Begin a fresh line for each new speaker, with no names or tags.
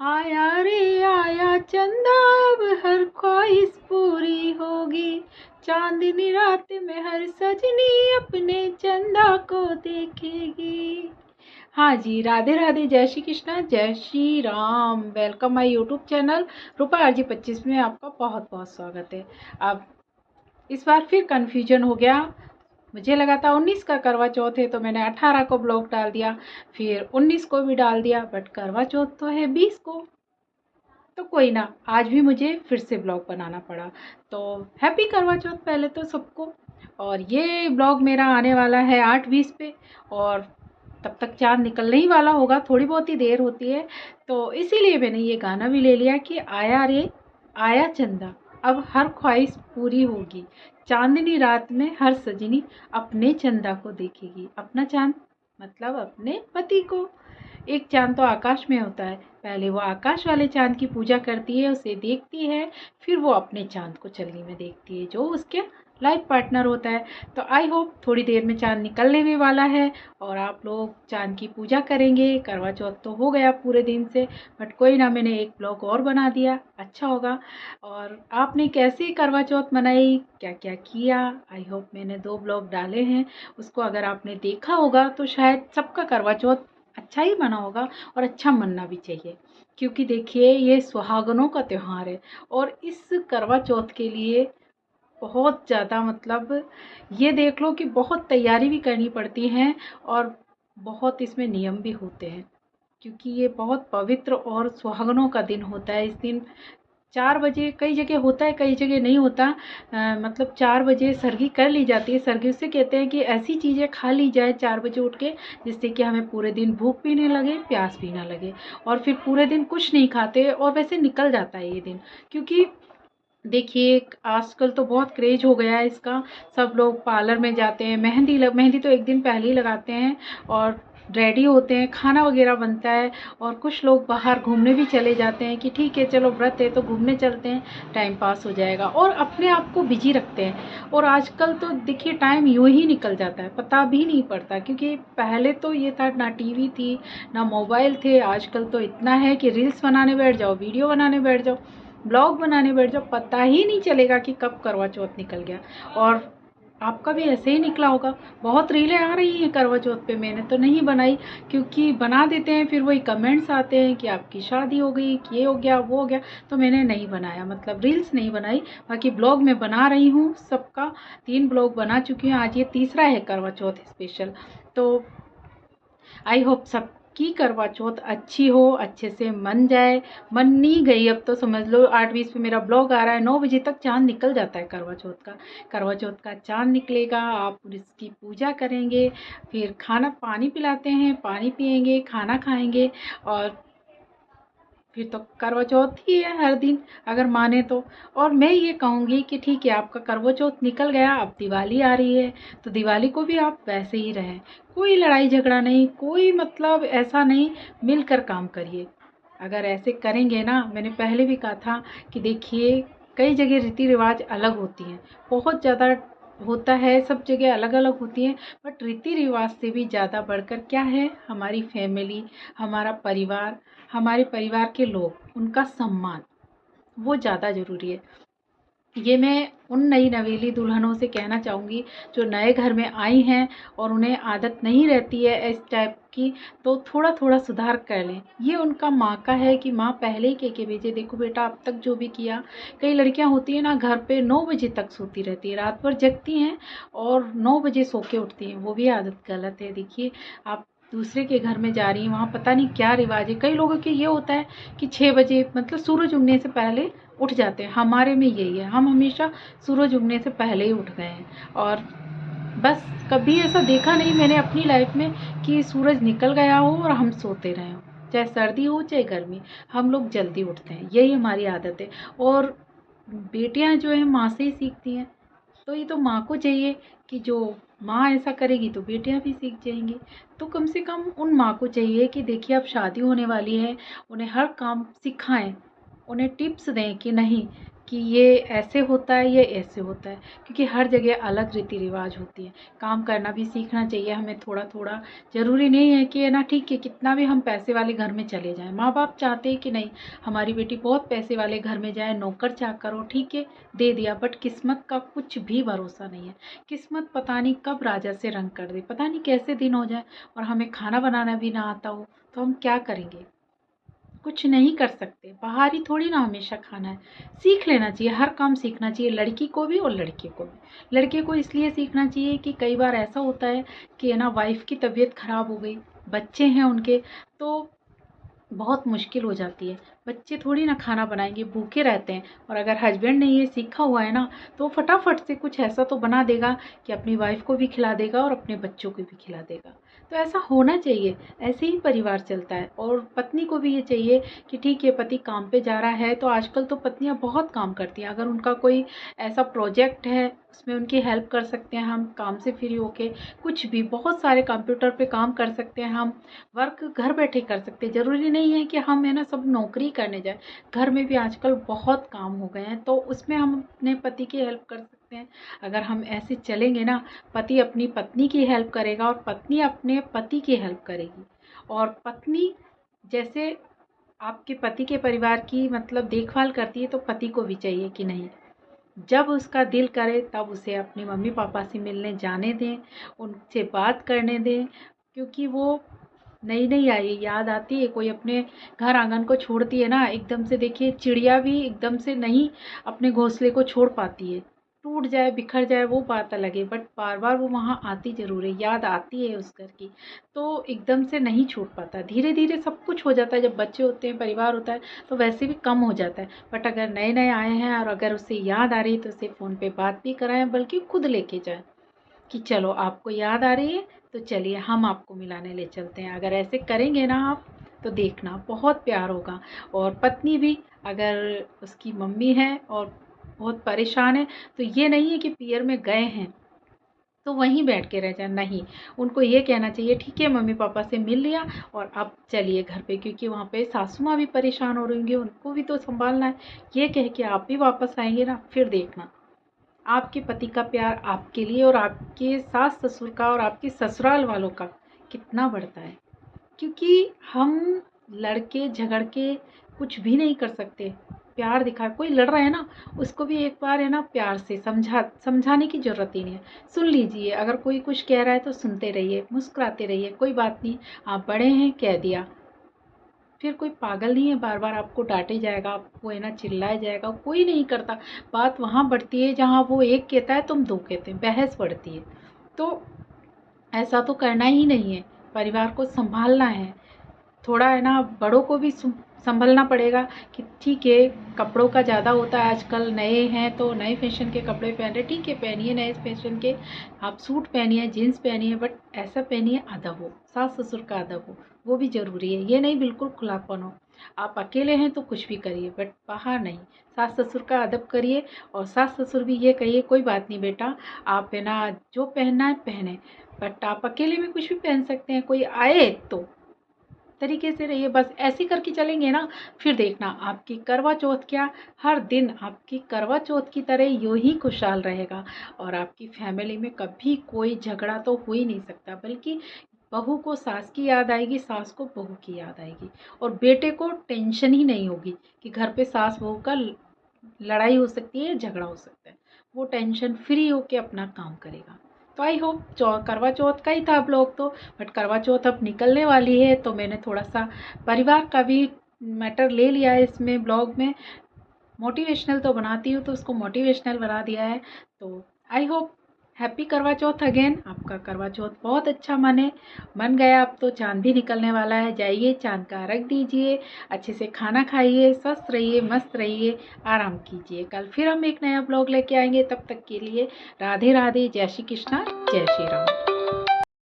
आया रे आया चंदा, अब हर ख्वाहिश पूरी होगी। चांदनी रात में हर सजनी अपने चंदा को देखेगी। हाँ जी, राधे राधे, जय श्री कृष्णा, जय Shri Ram. Welcome my YouTube channel Rupa RG 25 में आपका बहुत बहुत स्वागत है। अब इस बार फिर कन्फ्यूजन हो गया। मुझे लगा था 19 का करवा चौथ है तो मैंने 18 को ब्लॉग डाल दिया, फिर 19 को भी डाल दिया, बट करवा चौथ तो है 20 को। तो कोई ना, आज भी मुझे फिर से ब्लॉग बनाना पड़ा। तो हैप्पी करवा चौथ पहले तो सबको। और ये ब्लॉग मेरा आने वाला है 8:20 पे, और तब तक चाँद निकलने ही वाला होगा, थोड़ी बहुत ही देर होती है। तो इसीलिए मैंने ये गाना भी ले लिया कि आया रे आया चंदा, अब हर ख्वाहिश पूरी होगी। चांदनी रात में हर सजनी अपने चंदा को देखेगी। अपना चांद मतलब अपने पति को। एक चांद तो आकाश में होता है, पहले वो आकाश वाले चांद की पूजा करती है, उसे देखती है, फिर वो अपने चांद को चलनी में देखती है जो उसके लाइफ पार्टनर होता है। तो आई होप थोड़ी देर में चांद निकलने भी वाला है और आप लोग चांद की पूजा करेंगे। करवा चौथ तो हो गया पूरे दिन से, बट कोई ना, मैंने एक ब्लॉग और बना दिया, अच्छा होगा। और आपने कैसे करवा चौथ मनाई, क्या क्या किया, आई होप मैंने 2 ब्लॉग डाले हैं, उसको अगर आपने देखा होगा तो शायद सबका करवा चौथ अच्छा ही मना होगा, और अच्छा मनना भी चाहिए। क्योंकि देखिए, ये सुहागनों का त्यौहार है और इस करवा चौथ के लिए बहुत ज़्यादा मतलब ये देख लो कि बहुत तैयारी भी करनी पड़ती है, और बहुत इसमें नियम भी होते हैं। क्योंकि ये बहुत पवित्र और सुहागनों का दिन होता है। इस दिन 4 बजे, कई जगह होता है कई जगह नहीं होता, मतलब 4 बजे सरगी कर ली जाती है। सरगी उससे कहते हैं कि ऐसी चीज़ें खा ली जाए 4 बजे उठ के, जिससे कि हमें पूरे दिन भूख भी नहीं लगे, प्यास भी ना लगे, और फिर पूरे दिन कुछ नहीं खाते और वैसे निकल जाता है ये दिन। क्योंकि देखिए, आजकल तो बहुत क्रेज हो गया है इसका। सब लोग पार्लर में जाते हैं, मेहंदी तो एक दिन पहले ही लगाते हैं, और रेडी होते हैं, खाना वगैरह बनता है, और कुछ लोग बाहर घूमने भी चले जाते हैं कि ठीक है चलो व्रत है तो घूमने चलते हैं, टाइम पास हो जाएगा, और अपने आप को बिजी रखते हैं। और आजकल तो देखिए टाइम यूं ही निकल जाता है, पता भी नहीं पड़ता। क्योंकि पहले तो ये था, ना टीवी थी ना मोबाइल थे। आजकल तो इतना है कि रील्स बनाने बैठ जाओ, वीडियो बनाने बैठ जाओ, ब्लॉग बनाने बैठ जाओ, पता ही नहीं चलेगा कि कब करवा चौथ निकल गया। और आपका भी ऐसे ही निकला होगा। बहुत रीलें आ रही हैं करवा चौथ पे, मैंने तो नहीं बनाई, क्योंकि बना देते हैं फिर वही कमेंट्स आते हैं कि आपकी शादी हो गई, कि ये हो गया वो हो गया। तो मैंने नहीं बनाया, मतलब रील्स नहीं बनाई। बाकी ब्लॉग मैं बना रही हूँ सबका, 3 ब्लॉग बना चुकी हूँ, आज ये तीसरा है करवा चौथ स्पेशल। तो आई होप सबकी करवा चौथ अच्छी हो, अच्छे से मन जाए। मन नहीं गई अब तो समझ लो 8:20 पे मेरा ब्लॉग आ रहा है, 9 बजे तक चाँद निकल जाता है करवा चौथ का। करवा चौथ का चाँद निकलेगा, आप इसकी पूजा करेंगे, फिर खाना पानी पिलाते हैं, पानी पिएंगे, खाना खाएंगे, और फिर तो करवा चौथ ही है हर दिन अगर माने तो। और मैं ये कहूँगी कि ठीक है, आपका करवा चौथ निकल गया, अब दिवाली आ रही है, तो दिवाली को भी आप वैसे ही रहें। कोई लड़ाई झगड़ा नहीं, कोई मतलब ऐसा नहीं, मिलकर काम करिए। अगर ऐसे करेंगे ना, मैंने पहले भी कहा था कि देखिए कई जगह रीति रिवाज अलग होती हैं, बहुत ज़्यादा होता है, सब जगह अलग अलग होती हैं, बट रीति रिवाज से भी ज़्यादा बढ़कर क्या है, हमारी फैमिली, हमारा परिवार, हमारे परिवार के लोग, उनका सम्मान, वो ज़्यादा ज़रूरी है। ये मैं उन नई नवेली दुल्हनों से कहना चाहूँगी जो नए घर में आई हैं और उन्हें आदत नहीं रहती है इस टाइप की, तो थोड़ा थोड़ा सुधार कर लें। ये उनका माँ का है कि माँ पहले ही कह के भेजे, देखो बेटा अब तक जो भी किया। कई लड़कियां होती हैं ना, घर पे 9 बजे तक सोती रहती है, रात भर जगती हैं और 9 बजे सो के उठती हैं, वो भी आदत गलत है। देखिए, आप दूसरे के घर में जा रही हैं, वहाँ पता नहीं क्या रिवाज है। कई लोगों के ये होता है कि 6 बजे मतलब सूरज उगने से पहले उठ जाते हैं, हमारे में यही है, हम हमेशा सूरज उगने से पहले ही उठ गए हैं। और बस कभी ऐसा देखा नहीं मैंने अपनी लाइफ में कि सूरज निकल गया हो और हम सोते रहे हों, चाहे सर्दी हो चाहे गर्मी, हम लोग जल्दी उठते हैं, यही हमारी आदत है। और बेटियां जो है माँ से ही सीखती हैं, तो ये तो माँ को चाहिए कि जो माँ ऐसा करेगी तो बेटियां भी सीख जाएंगी। तो कम से कम उन माँ को चाहिए कि देखिए अब शादी होने वाली है, उन्हें हर काम सिखाएं, उन्हें टिप्स दें कि नहीं, कि ये ऐसे होता है, ये ऐसे होता है, क्योंकि हर जगह अलग रीति रिवाज होती है। काम करना भी सीखना चाहिए हमें थोड़ा थोड़ा। ज़रूरी नहीं है कि है ना, ठीक है कितना भी हम पैसे वाले घर में चले जाएं, माँ बाप चाहते हैं कि नहीं हमारी बेटी बहुत पैसे वाले घर में जाए, नौकर चाकर हो, ठीक है दे दिया, बट किस्मत का कुछ भी भरोसा नहीं है। किस्मत पता नहीं कब राजा से रंग कर दे, पता नहीं कैसे दिन हो जाए और हमें खाना बनाना भी ना आता हो, तो हम क्या करेंगे? कुछ नहीं कर सकते, बाहर ही थोड़ी ना हमेशा खाना है। सीख लेना चाहिए, हर काम सीखना चाहिए, लड़की को भी और लड़के को भी। लड़के को इसलिए सीखना चाहिए कि कई बार ऐसा होता है कि है ना, वाइफ की तबीयत खराब हो गई, बच्चे हैं उनके, तो बहुत मुश्किल हो जाती है। बच्चे थोड़ी ना खाना बनाएंगे, भूखे रहते हैं। और अगर हस्बैंड ने ये सीखा हुआ है ना, तो फटाफट से कुछ ऐसा तो बना देगा कि अपनी वाइफ को भी खिला देगा और अपने बच्चों को भी खिला देगा। तो ऐसा होना चाहिए, ऐसे ही परिवार चलता है। और पत्नी को भी ये चाहिए कि ठीक है पति काम पे जा रहा है, तो आजकल तो पत्नियां बहुत काम करती हैं। अगर उनका कोई ऐसा प्रोजेक्ट है उसमें उनकी हेल्प कर सकते हैं हम, काम से फ्री होके कुछ भी, बहुत सारे कंप्यूटर पे काम कर सकते हैं हम, वर्क घर बैठे कर सकते हैं। ज़रूरी नहीं है कि हम है ना सब नौकरी करने जाए, घर में भी आजकल बहुत काम हो गए हैं, तो उसमें हम अपने पति की हेल्प कर सकते हैं। अगर हम ऐसे चलेंगे ना, पति अपनी पत्नी की हेल्प करेगा और पत्नी अपने पति की हेल्प करेगी। और पत्नी जैसे आपके पति के परिवार की मतलब देखभाल करती है, तो पति को भी चाहिए कि नहीं, जब उसका दिल करे तब उसे अपने मम्मी पापा से मिलने जाने दें, उनसे बात करने दें। क्योंकि वो नई नई आई याद आती है, कोई अपने घर आंगन को छोड़ती है ना एकदम से, देखिए चिड़िया भी एकदम से नहीं अपने घोंसले को छोड़ पाती है, टूट जाए बिखर जाए वो बात अलग है, बट बार बार वो वहाँ आती ज़रूर है, याद आती है उस घर की, तो एकदम से नहीं छूट पाता। धीरे धीरे सब कुछ हो जाता है, जब बच्चे होते हैं परिवार होता है तो वैसे भी कम हो जाता है। बट अगर नए नए आए हैं और अगर उसे याद आ रही है तो उसे फ़ोन पे बात भी कराएं, बल्कि खुद लेके जाएं कि चलो आपको याद आ रही है तो चलिए हम आपको मिलाने ले चलते हैं। अगर ऐसे करेंगे ना आप, तो देखना बहुत प्यार होगा। और पत्नी भी अगर उसकी मम्मी है और बहुत परेशान है, तो ये नहीं है कि पियर में गए हैं तो वहीं बैठ के रह जाए, नहीं, उनको ये कहना चाहिए ठीक है मम्मी पापा से मिल लिया और अब चलिए घर पे, क्योंकि वहाँ पे सासू माँ भी परेशान हो रही होंगी, उनको भी तो संभालना है। ये कह के आप भी वापस आएंगे ना, फिर देखना आपके पति का प्यार आपके लिए और आपके सास ससुर का और आपके ससुराल वालों का कितना बढ़ता है। क्योंकि हम लड़के झगड़ के कुछ भी नहीं कर सकते, प्यार दिखा, कोई लड़ रहा है ना उसको भी एक बार है ना प्यार से समझाने की ज़रूरत ही नहीं है। सुन लीजिए, अगर कोई कुछ कह रहा है तो सुनते रहिए, मुस्कुराते रहिए, कोई बात नहीं, आप बड़े हैं कह दिया। फिर कोई पागल नहीं है बार बार आपको डांटे जाएगा, आपको है ना चिल्लाया जाएगा, कोई नहीं करता। बात वहाँ बढ़ती है जहाँ वो एक कहता है तुम दो कहते हैं, बहस बढ़ती है। तो ऐसा तो करना ही नहीं है, परिवार को संभालना है। थोड़ा है ना बड़ों को भी संभलना पड़ेगा कि ठीक है कपड़ों का ज़्यादा होता है आजकल, नए हैं तो नए फैशन के कपड़े पहन रहे, ठीक है पहनिए नए फैशन के, आप सूट पहनिए जीन्स पहनिए, बट ऐसा पहनिए अदब हो, सास ससुर का अदब हो, वो भी ज़रूरी है। ये नहीं बिल्कुल खुलापन हो, आप अकेले हैं तो कुछ भी करिए बट बाहर नहीं, सास ससुर का अदब करिए। और सास ससुर भी ये कहिए कोई बात नहीं बेटा, आप है ना जो पहनना है पहने, बट आप अकेले भी कुछ भी पहन सकते हैं, कोई आए तो तरीके से रहिए। बस ऐसे करके चलेंगे ना, फिर देखना आपकी करवा चौथ क्या, हर दिन आपकी करवा चौथ की तरह यूं ही खुशहाल रहेगा। और आपकी फैमिली में कभी कोई झगड़ा तो हो ही नहीं सकता, बल्कि बहू को सास की याद आएगी, सास को बहू की याद आएगी, और बेटे को टेंशन ही नहीं होगी कि घर पे सास बहू का लड़ाई हो सकती है, झगड़ा हो सकता है। वो टेंशन फ्री होके अपना काम करेगा। तो आई होप करवा चौथ का ही था ब्लॉग तो, बट करवा चौथ अब निकलने वाली है तो मैंने थोड़ा सा परिवार का भी मैटर ले लिया है इसमें ब्लॉग में। मोटिवेशनल तो बनाती हूँ तो उसको मोटिवेशनल बना दिया है। तो आई होप हैप्पी करवा चौथ अगेन, आपका करवा चौथ बहुत अच्छा मन गया। अब तो चांद भी निकलने वाला है, जाइए चांद का अर्घ दीजिए, अच्छे से खाना खाइए, स्वस्थ रहिए, मस्त रहिए, आराम कीजिए। कल फिर हम एक नया ब्लॉग लेके आएंगे, तब तक के लिए राधे राधे, जय श्री कृष्णा, जय श्री राम।